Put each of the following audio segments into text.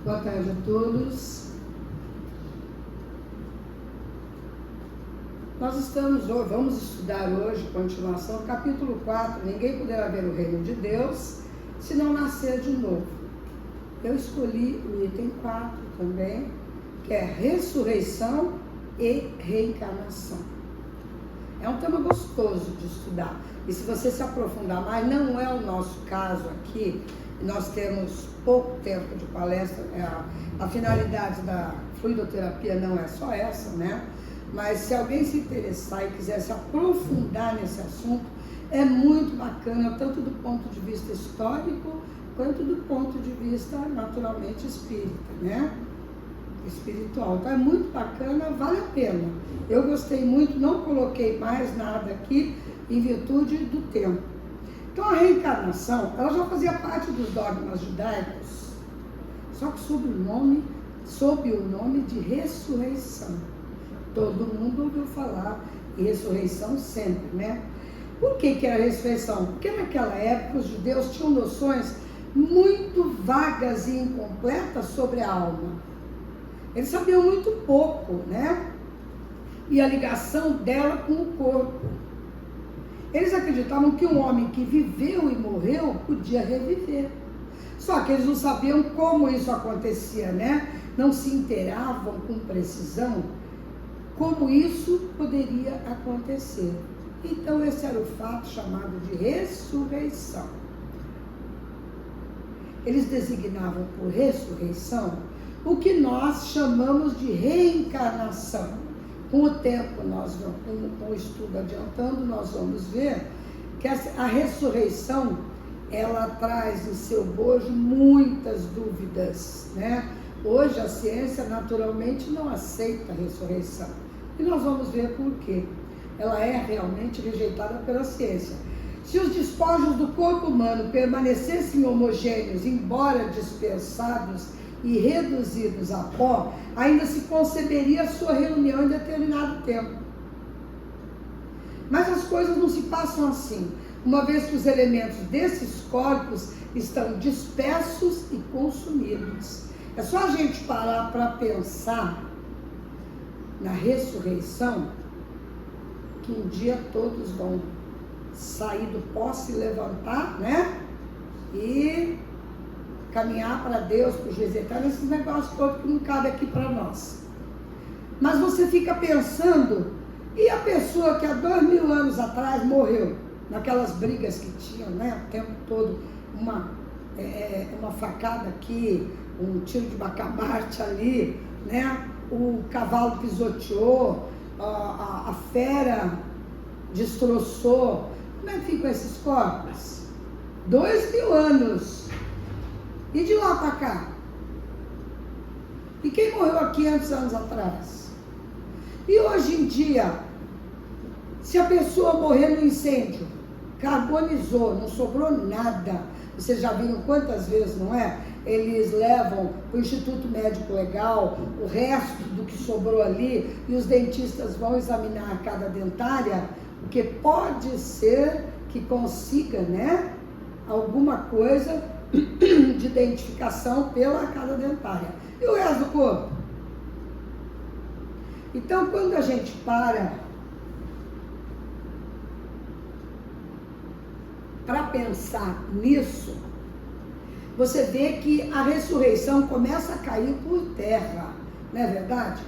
Boa tarde a todos. Nós vamos estudar hoje, continuação, capítulo 4, ninguém poderá ver o reino de Deus se não nascer de novo. Eu escolhi o item 4 também, que é ressurreição e reencarnação. É um tema gostoso de estudar, e se você se aprofundar mais, não é o nosso caso aqui, nós temos pouco tempo de palestra, a finalidade da fluidoterapia não é só essa, né? Mas se alguém se interessar e quiser se aprofundar nesse assunto, é muito bacana, tanto do ponto de vista histórico, quanto do ponto de vista, naturalmente, espírita, né? Espiritual. Então é muito bacana, vale a pena. Eu gostei muito, não coloquei mais nada aqui, em virtude do tempo. Então a reencarnação, ela já fazia parte dos dogmas judaicos, só que sob o nome de ressurreição. Todo mundo ouviu falar em ressurreição sempre, né? Por que era ressurreição? Porque naquela época os judeus tinham noções muito vagas e incompletas sobre a alma. Eles sabiam muito pouco, né? E a ligação dela com o corpo. Eles acreditavam que um homem que viveu e morreu podia reviver. Só que eles não sabiam como isso acontecia, né? Não se inteiravam com precisão como isso poderia acontecer. Então esse era o fato chamado de ressurreição. Eles designavam por ressurreição o que nós chamamos de reencarnação. Com o tempo, com o estudo adiantando, nós vamos ver que a ressurreição, ela traz em seu bojo muitas dúvidas, né? Hoje a ciência naturalmente não aceita a ressurreição. E nós vamos ver por quê. Ela é realmente rejeitada pela ciência. Se os despojos do corpo humano permanecessem homogêneos, embora dispersados e reduzidos a pó, ainda se conceberia a sua reunião em determinado tempo. Mas as coisas não se passam assim, uma vez que os elementos desses corpos estão dispersos e consumidos. É só a gente parar para pensar na ressurreição, que um dia todos vão sair do pó, se levantar, né? E caminhar para Deus, para o juízo eterno, esses negócios todos que não cabem aqui para nós. Mas você fica pensando, e a pessoa que há 2000 anos atrás morreu, naquelas brigas que tinham, né? O tempo todo, uma facada aqui, um tiro de bacamarte ali, né? O cavalo pisoteou, a fera destroçou. Como é que ficam esses corpos? 2000 anos. E de lá para cá? E quem morreu há 500 anos atrás? E hoje em dia, se a pessoa morrer no incêndio, carbonizou, não sobrou nada. Vocês já viram quantas vezes, não é? Eles levam para o Instituto Médico Legal o resto do que sobrou ali e os dentistas vão examinar cada dentária, porque pode ser que consiga, né, alguma coisa de identificação pela arcada dentária. E o resto do corpo? Então, quando a gente para pensar nisso, você vê que a ressurreição começa a cair por terra, não é verdade?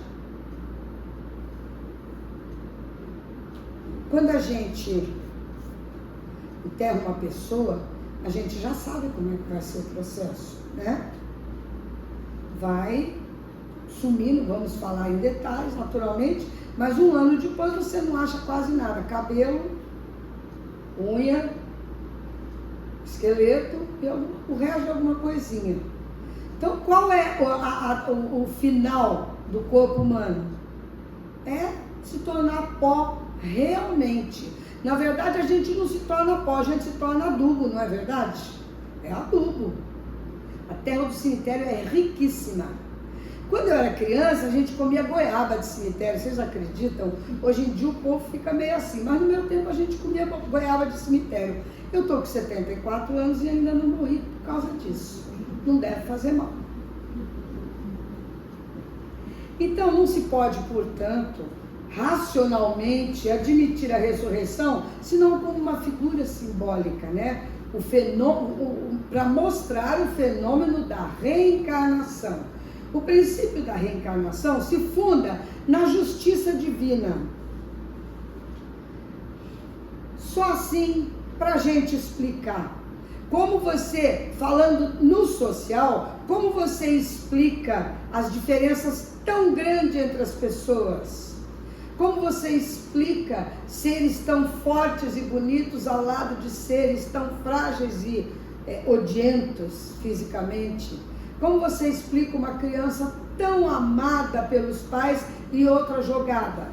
Quando a gente enterra uma pessoa, a gente já sabe como é que vai ser o processo, né? Vai sumindo, vamos falar em detalhes, naturalmente, mas um ano depois você não acha quase nada. Cabelo, unha, esqueleto e o resto de alguma coisinha. Então, qual é o final do corpo humano? É se tornar pó realmente. Na verdade, a gente não se torna pó, a gente se torna adubo, não é verdade? É adubo. A terra do cemitério é riquíssima. Quando eu era criança, a gente comia goiaba de cemitério, vocês acreditam? Hoje em dia o povo fica meio assim, mas no meu tempo a gente comia goiaba de cemitério. Eu estou com 74 anos e ainda não morri por causa disso. Não deve fazer mal. Então não se pode, portanto, racionalmente admitir a ressurreição, senão como uma figura simbólica, né? O fenômeno, para mostrar o fenômeno da reencarnação. O princípio da reencarnação se funda na justiça divina. Só assim, para a gente explicar. Como você, falando no social, como você explica as diferenças tão grandes entre as pessoas? Como você explica seres tão fortes e bonitos ao lado de seres tão frágeis e odientos fisicamente? Como você explica uma criança tão amada pelos pais e outra jogada?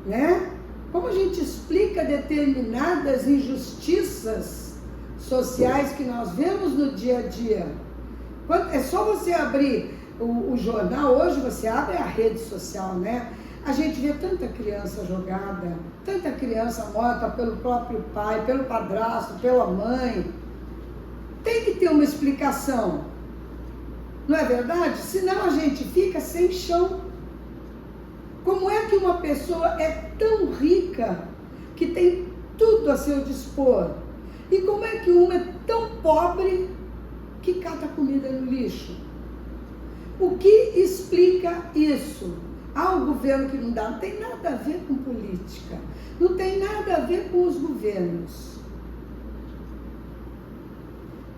Né? Como a gente explica determinadas injustiças sociais que nós vemos no dia a dia? É só você abrir o jornal, hoje você abre a rede social, né? A gente vê tanta criança jogada, tanta criança morta pelo próprio pai, pelo padrasto, pela mãe. Tem que ter uma explicação, não é verdade? Senão a gente fica sem chão. Como é que uma pessoa é tão rica, que tem tudo a seu dispor? E como é que uma é tão pobre, que cata comida no lixo? O que explica isso? O governo que não dá, não tem nada a ver com política, não tem nada a ver com os governos.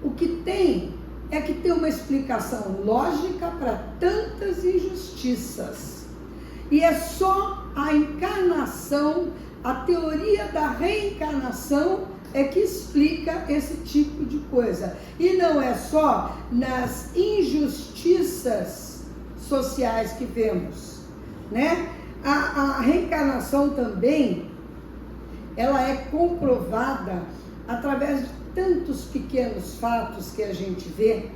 O que tem é que tem uma explicação lógica para tantas injustiças. E é só a encarnação, a teoria da reencarnação é que explica esse tipo de coisa. E não é só nas injustiças sociais que vemos, né? A reencarnação também, ela é comprovada através de tantos pequenos fatos que a gente vê.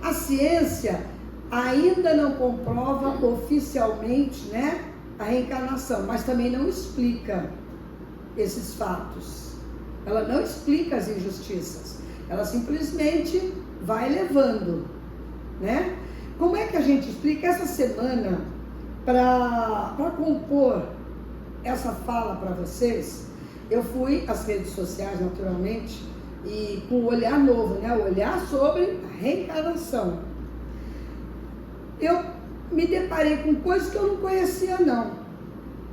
A ciência ainda não comprova oficialmente, né, a reencarnação, mas também não explica esses fatos. Ela não explica as injustiças. Ela simplesmente vai levando, né? Como é que a gente explica? Essa semana, para compor essa fala para vocês, eu fui às redes sociais, naturalmente, e com um olhar novo, né? O olhar sobre a reencarnação. Eu me deparei com coisas que eu não conhecia, não.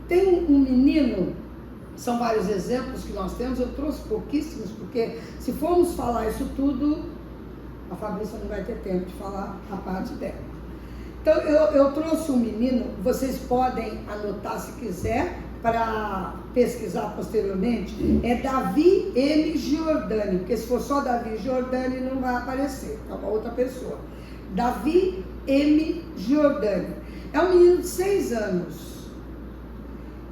Tem um menino, são vários exemplos que nós temos, eu trouxe pouquíssimos, porque se formos falar isso tudo, a Fabrícia não vai ter tempo de falar a parte dela. Então, eu trouxe um menino, vocês podem anotar se quiser, para pesquisar posteriormente, é Davi M. Giordani, porque se for só Davi Giordani não vai aparecer, é uma outra pessoa. Davi M. Giordani. É um menino de 6 anos.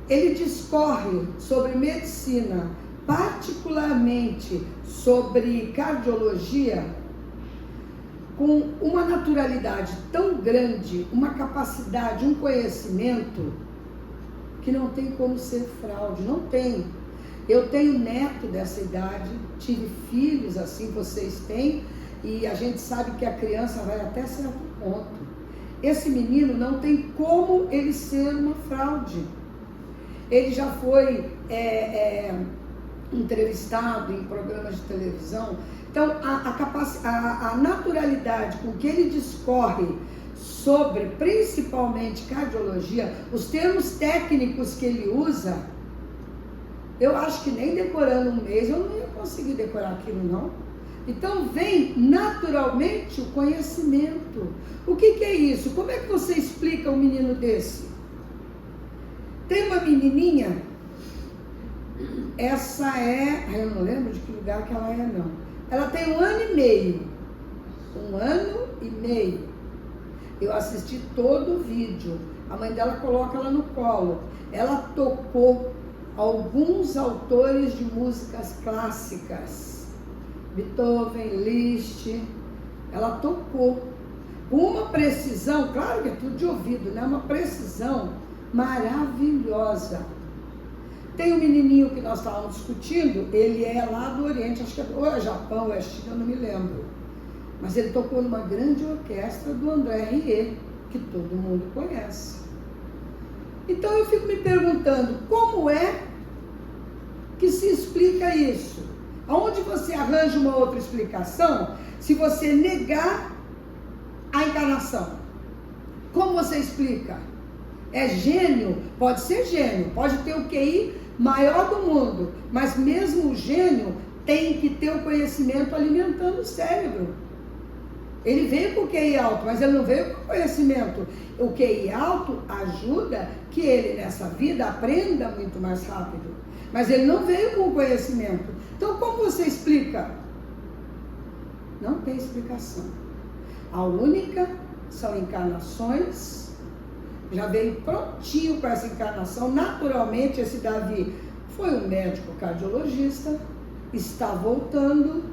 Ele discorre sobre medicina, particularmente sobre cardiologia, com uma naturalidade tão grande, uma capacidade, um conhecimento, que não tem como ser fraude, não tem. Eu tenho neto dessa idade, tive filhos assim, vocês têm, e a gente sabe que a criança vai até certo ponto. Esse menino não tem como ele ser uma fraude. Ele já foi entrevistado em programas de televisão. Então, a naturalidade com que ele discorre sobre, principalmente, cardiologia, os termos técnicos que ele usa, eu acho que nem decorando um mês eu não ia conseguir decorar aquilo, não. Então, vem naturalmente o conhecimento. O que é isso? Como é que você explica um menino desse? Tem uma menininha, essa eu não lembro de que lugar que ela é, não. Ela tem 1 ano e meio. 1 ano e meio. Eu assisti todo o vídeo. A mãe dela coloca ela no colo. Ela tocou alguns autores de músicas clássicas. Beethoven, Liszt. Ela tocou. Com uma precisão, claro que é tudo de ouvido, né? Uma precisão maravilhosa. Tem um menininho que nós estávamos discutindo, ele é lá do Oriente, acho que ou é Japão, ou é China, eu não me lembro. Mas ele tocou numa grande orquestra do André Rieu. que todo mundo conhece. Então eu fico me perguntando, como é que se explica isso? Aonde você arranja uma outra explicação se você negar a encarnação? Como você explica? É gênio? Pode ser gênio, pode ter o QI maior do mundo, mas mesmo o gênio tem que ter o conhecimento alimentando o cérebro. Ele veio com o QI alto, mas ele não veio com conhecimento. O QI alto ajuda que ele nessa vida aprenda muito mais rápido, mas ele não veio com o conhecimento. Então como você explica? Não tem explicação. A única são encarnações. Já veio prontinho com essa encarnação. Naturalmente esse Davi foi um médico cardiologista, está voltando.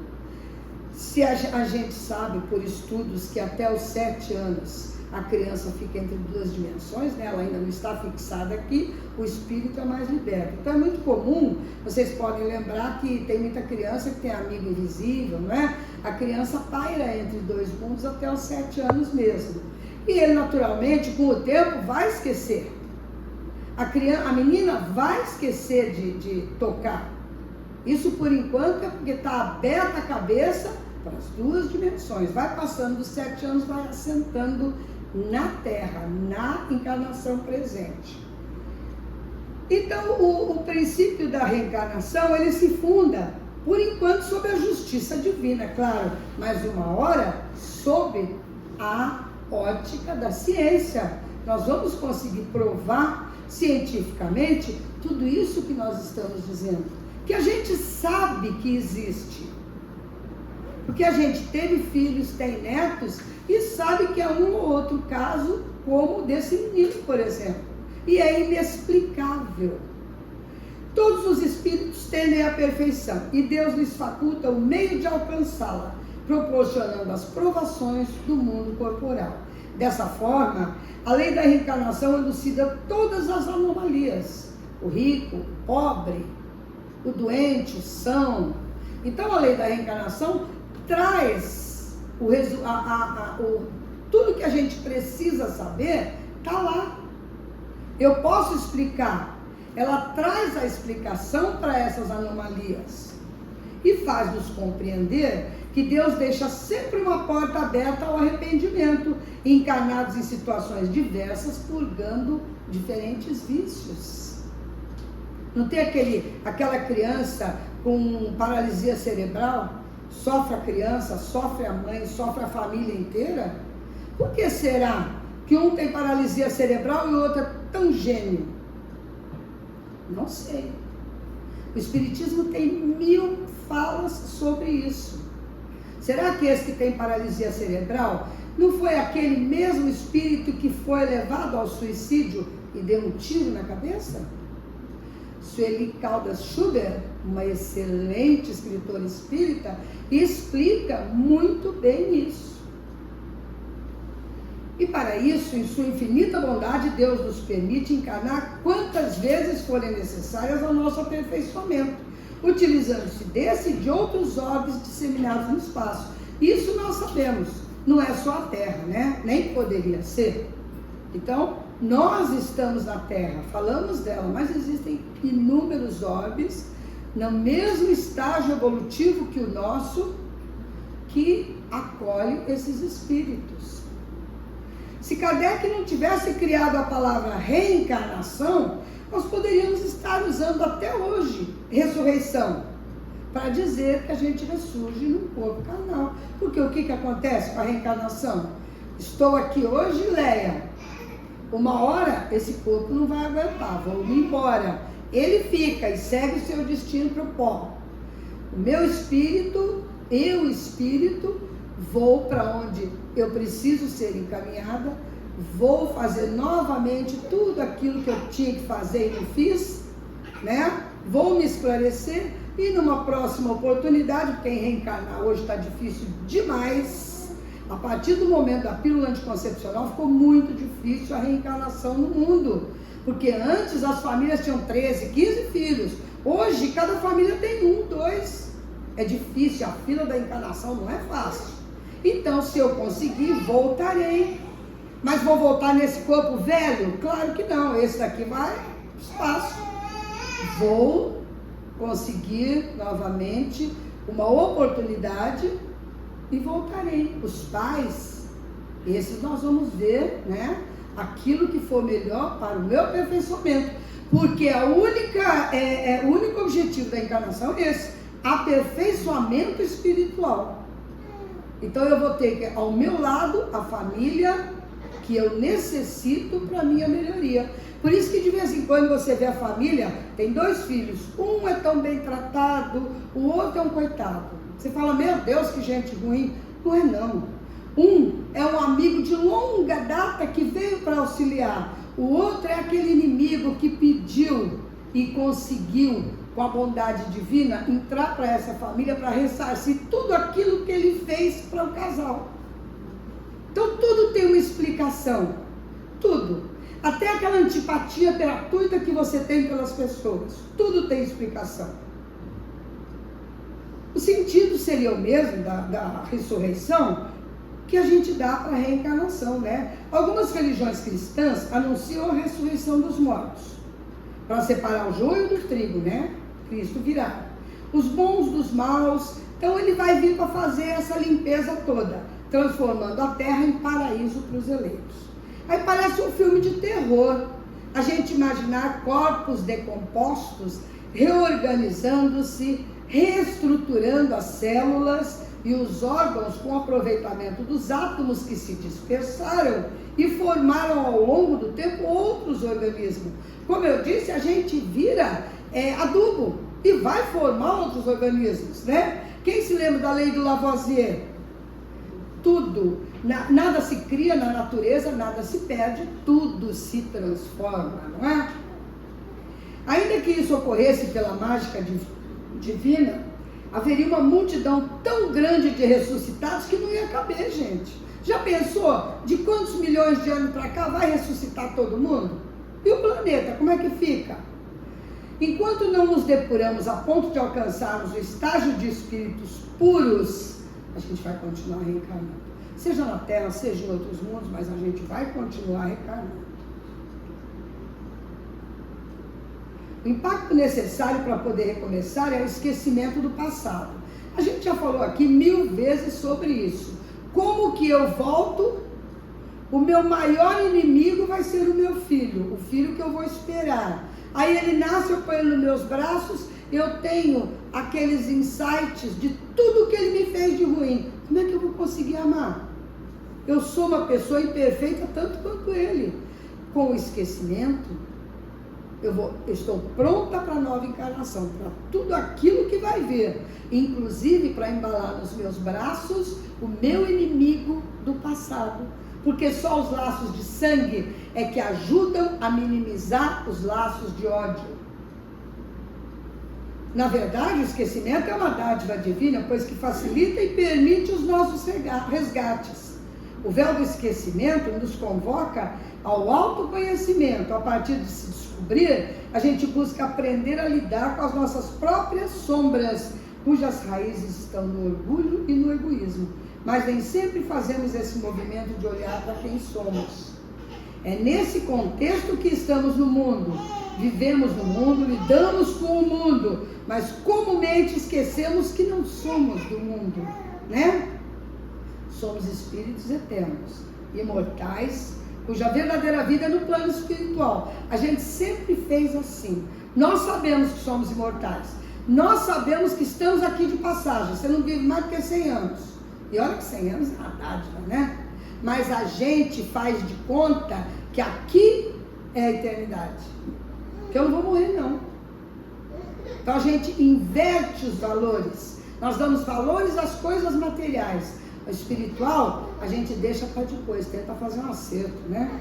Se a gente sabe por estudos que até os 7 anos a criança fica entre 2 dimensões, né? Ela ainda não está fixada aqui, o espírito é mais liberto. Então é muito comum, vocês podem lembrar que tem muita criança que tem amigo invisível, não é? A criança paira entre 2 mundos até os 7 anos mesmo. E ele naturalmente, com o tempo, vai esquecer. A menina vai esquecer de tocar. Isso por enquanto é porque está aberta a cabeça para as 2 dimensões. Vai passando dos 7 anos, vai assentando na Terra, na encarnação presente. Então, o princípio da reencarnação, ele se funda, por enquanto, sob a justiça divina, é claro, mas uma hora, sob a ótica da ciência. Nós vamos conseguir provar cientificamente tudo isso que nós estamos dizendo, que a gente sabe que existe. Porque a gente teve filhos, tem netos e sabe que é um ou outro caso, como o desse menino, por exemplo. E é inexplicável. Todos os espíritos tendem à perfeição e Deus lhes faculta o meio de alcançá-la, proporcionando as provações do mundo corporal. Dessa forma, a lei da reencarnação elucida todas as anomalias. O rico, o pobre, o doente, o são. Então a lei da reencarnação traz tudo que a gente precisa saber, está lá. Eu posso explicar. Ela traz a explicação para essas anomalias e faz-nos compreender que Deus deixa sempre uma porta aberta ao arrependimento, encarnados em situações diversas, purgando diferentes vícios. Não tem aquela criança com paralisia cerebral? Sofre a criança, sofre a mãe, sofre a família inteira? Por que será que um tem paralisia cerebral e o outro é tão gênio? Não sei. O Espiritismo tem 1000 falas sobre isso. Será que esse que tem paralisia cerebral não foi aquele mesmo espírito que foi levado ao suicídio e deu um tiro na cabeça? Sueli Caldas Schubert, uma excelente escritora espírita, explica muito bem isso. E para isso, em sua infinita bondade, Deus nos permite encarnar quantas vezes forem necessárias ao nosso aperfeiçoamento, utilizando-se desse e de outros orbes disseminados no espaço. Isso nós sabemos, não é só a Terra, né? Nem poderia ser. Então, nós estamos na Terra, falamos dela, mas existem inúmeros orbes, no mesmo estágio evolutivo que o nosso, que acolhe esses espíritos. Se Kardec não tivesse criado a palavra reencarnação, nós poderíamos estar usando até hoje ressurreição, para dizer que a gente ressurge num corpo carnal. Porque o que acontece com a reencarnação? Estou aqui hoje, Leia. Uma hora esse corpo não vai aguentar, vou embora. Ele fica e segue o seu destino para o pó. O meu espírito, eu espírito, vou para onde eu preciso ser encaminhada, vou fazer novamente tudo aquilo que eu tinha que fazer e não fiz, né? Vou me esclarecer e numa próxima oportunidade, quem reencarnar hoje está difícil demais. A partir do momento da pílula anticoncepcional ficou muito difícil a reencarnação no mundo, porque antes as famílias tinham 13, 15 filhos, hoje cada família tem 1, 2, é difícil, a fila da encarnação não é fácil. Então, se eu conseguir, voltarei. Mas vou voltar nesse corpo velho? Claro que não, esse daqui vai para o espaço. Vou conseguir novamente uma oportunidade e voltarei. Os pais, esses nós vamos ver, né? Aquilo que for melhor para o meu aperfeiçoamento. Porque o único objetivo da encarnação é esse, aperfeiçoamento espiritual. Então eu vou ter ao meu lado a família que eu necessito para a minha melhoria. Por isso que de vez em quando você vê a família, tem 2 filhos, um é tão bem tratado, o outro é um coitado. Você fala, meu Deus, que gente ruim. Não é não. Um é um amigo de longa data que veio para auxiliar. O outro é aquele inimigo que pediu e conseguiu, com a bondade divina, entrar para essa família para ressarcir tudo aquilo que ele fez para o casal. Então tudo tem uma explicação. Tudo. Até aquela antipatia gratuita que você tem pelas pessoas. Tudo tem explicação. O sentido seria o mesmo da ressurreição que a gente dá para a reencarnação, né? Algumas religiões cristãs anunciam a ressurreição dos mortos, para separar o joio do trigo, né? Cristo virá. Os bons dos maus, então ele vai vir para fazer essa limpeza toda, transformando a terra em paraíso para os eleitos. Aí parece um filme de terror, a gente imaginar corpos decompostos, reorganizando-se, reestruturando as células e os órgãos com aproveitamento dos átomos que se dispersaram e formaram ao longo do tempo outros organismos. Como eu disse, a gente vira adubo e vai formar outros organismos, né? Quem se lembra da lei do Lavoisier? Tudo, nada se cria na natureza, nada se perde, tudo se transforma, não é? Ainda que isso ocorresse pela mágica divina, haveria uma multidão tão grande de ressuscitados que não ia caber, gente. Já pensou de quantos milhões de anos para cá vai ressuscitar todo mundo? E o planeta, como é que fica? Enquanto não nos depuramos a ponto de alcançarmos o estágio de espíritos puros, a gente vai continuar reencarnando. Seja na Terra, seja em outros mundos, mas a gente vai continuar reencarnando. O impacto necessário para poder recomeçar é o esquecimento do passado. A gente já falou aqui 1000 vezes sobre isso. Como que eu volto? O meu maior inimigo vai ser o meu filho, o filho que eu vou esperar. Aí ele nasce, eu ponho ele nos meus braços, eu tenho aqueles insights de tudo que ele me fez de ruim. Como é que eu vou conseguir amar? Eu sou uma pessoa imperfeita tanto quanto ele. Com o esquecimento, eu estou pronta para a nova encarnação, para tudo aquilo que vai vir, inclusive para embalar nos meus braços o meu inimigo do passado, porque só os laços de sangue é que ajudam a minimizar os laços de ódio. Na verdade, o esquecimento é uma dádiva divina, pois que facilita e permite os nossos resgates. O véu do esquecimento nos convoca ao autoconhecimento. A partir de se descobrir, a gente busca aprender a lidar com as nossas próprias sombras, cujas raízes estão no orgulho e no egoísmo. Mas nem sempre fazemos esse movimento de olhar para quem somos. É nesse contexto que estamos no mundo. Vivemos no mundo, lidamos com o mundo, mas comumente esquecemos que não somos do mundo, né? Somos espíritos eternos, imortais, cuja verdadeira vida é no plano espiritual. A gente sempre fez assim. Nós sabemos que somos imortais. Nós sabemos que estamos aqui de passagem. Você não vive mais do que 100 anos. E olha que 100 anos é uma dádiva, né? Mas a gente faz de conta que aqui é a eternidade. Que eu não vou morrer, não. Então a gente inverte os valores. Nós damos valores às coisas materiais. O espiritual, a gente deixa para depois, tenta fazer um acerto, né?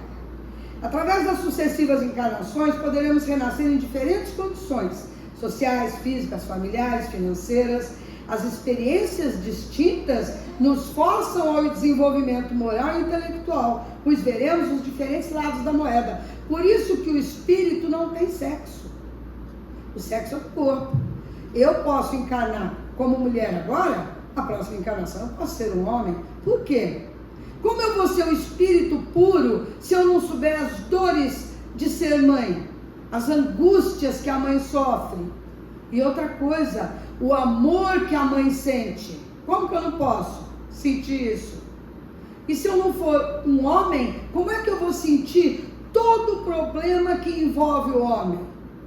Através das sucessivas encarnações, poderemos renascer em diferentes condições, sociais, físicas, familiares, financeiras. As experiências distintas nos forçam ao desenvolvimento moral e intelectual, pois veremos os diferentes lados da moeda. Por isso que o espírito não tem sexo. O sexo é o corpo. Eu posso encarnar como mulher agora, a próxima encarnação eu posso ser um homem. Por quê? Como eu vou ser um espírito puro se eu não souber as dores de ser mãe? As angústias que a mãe sofre. E outra coisa, o amor que a mãe sente. Como que eu não posso sentir isso? E se eu não for um homem, como é que eu vou sentir todo o problema que envolve o homem?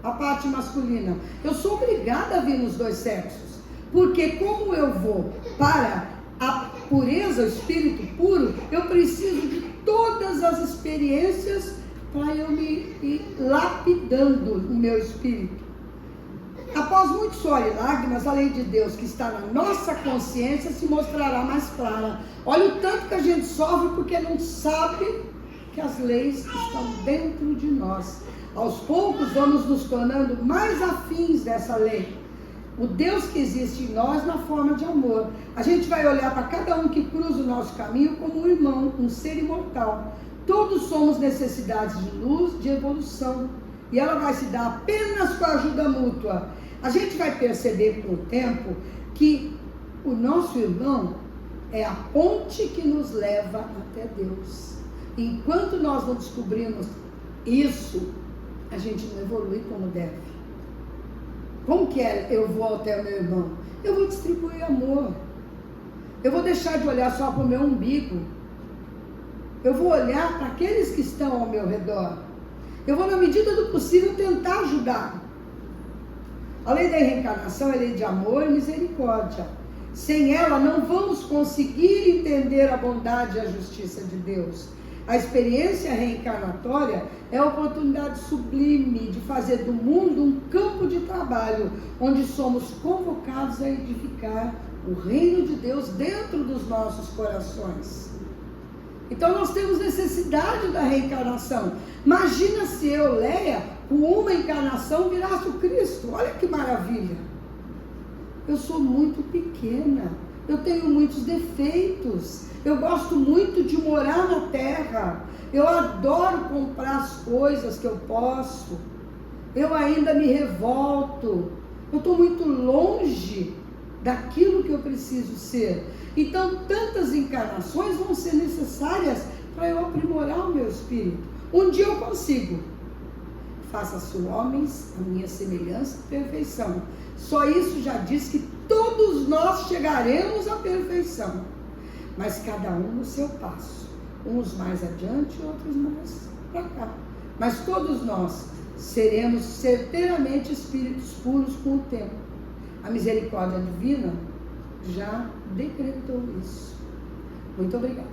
A parte masculina. Eu sou obrigada a vir nos dois sexos. Porque como eu vou para a pureza, o espírito puro, eu preciso de todas as experiências para eu me ir lapidando o meu espírito. Após muito suor e lágrimas, a lei de Deus que está na nossa consciência se mostrará mais clara. Olha o tanto que a gente sofre porque não sabe que as leis estão dentro de nós. Aos poucos vamos nos tornando mais afins dessa lei. O Deus que existe em nós na forma de amor. A gente vai olhar para cada um que cruza o nosso caminho como um irmão, um ser imortal. Todos somos necessidades de luz, de evolução. E ela vai se dar apenas com a ajuda mútua. A gente vai perceber com o tempo que o nosso irmão é a ponte que nos leva até Deus. Enquanto nós não descobrimos isso, a gente não evolui como deve. Como que é eu vou até o meu irmão? Eu vou distribuir amor. Eu vou deixar de olhar só para o meu umbigo. Eu vou olhar para aqueles que estão ao meu redor. Eu vou, na medida do possível, tentar ajudar. A lei da reencarnação é lei de amor e misericórdia. Sem ela, não vamos conseguir entender a bondade e a justiça de Deus. A experiência reencarnatória é a oportunidade sublime de fazer do mundo um campo de trabalho, onde somos convocados a edificar o reino de Deus dentro dos nossos corações. Então nós temos necessidade da reencarnação. Imagina se eu, Leia, com uma encarnação virasse o Cristo. Olha que maravilha. Eu sou muito pequena. Eu tenho muitos defeitos. Eu gosto muito de morar na terra. Eu adoro comprar as coisas que eu posso. Eu ainda me revolto. Eu estou muito longe daquilo que eu preciso ser. Então, tantas encarnações vão ser necessárias para eu aprimorar o meu espírito. Um dia eu consigo. Faça-se homens a minha semelhança e perfeição. Só isso já diz que todos nós chegaremos à perfeição. Mas cada um no seu passo. Uns mais adiante, outros mais para cá. Mas todos nós seremos certeiramente espíritos puros com o tempo. A misericórdia divina já decretou isso. Muito obrigada.